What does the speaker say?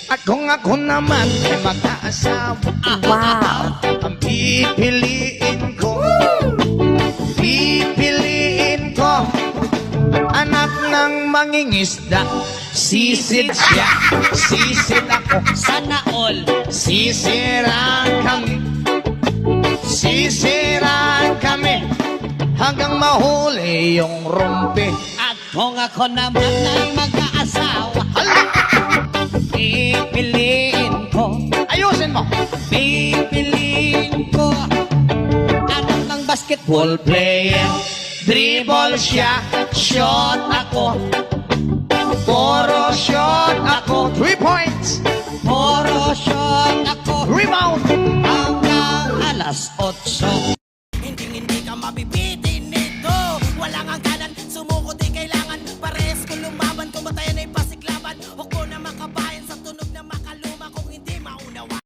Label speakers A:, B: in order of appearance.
A: At kung ako naman ay mag-aasawa,
B: Wow.
A: ang pipiliin ko, anak ng mangingisda. Sisid siya, sisid ako,
C: Sana all.
A: sisiraan kami, hanggang mahuli yung rumpi.
C: At kung ako naman ay mag-aasawa, pipiliin ko,
A: Ayusin mo!
C: pipiliin ko, anak ng basketball
A: Player, dribble siya, shot ako, puro shot ako, 3 points.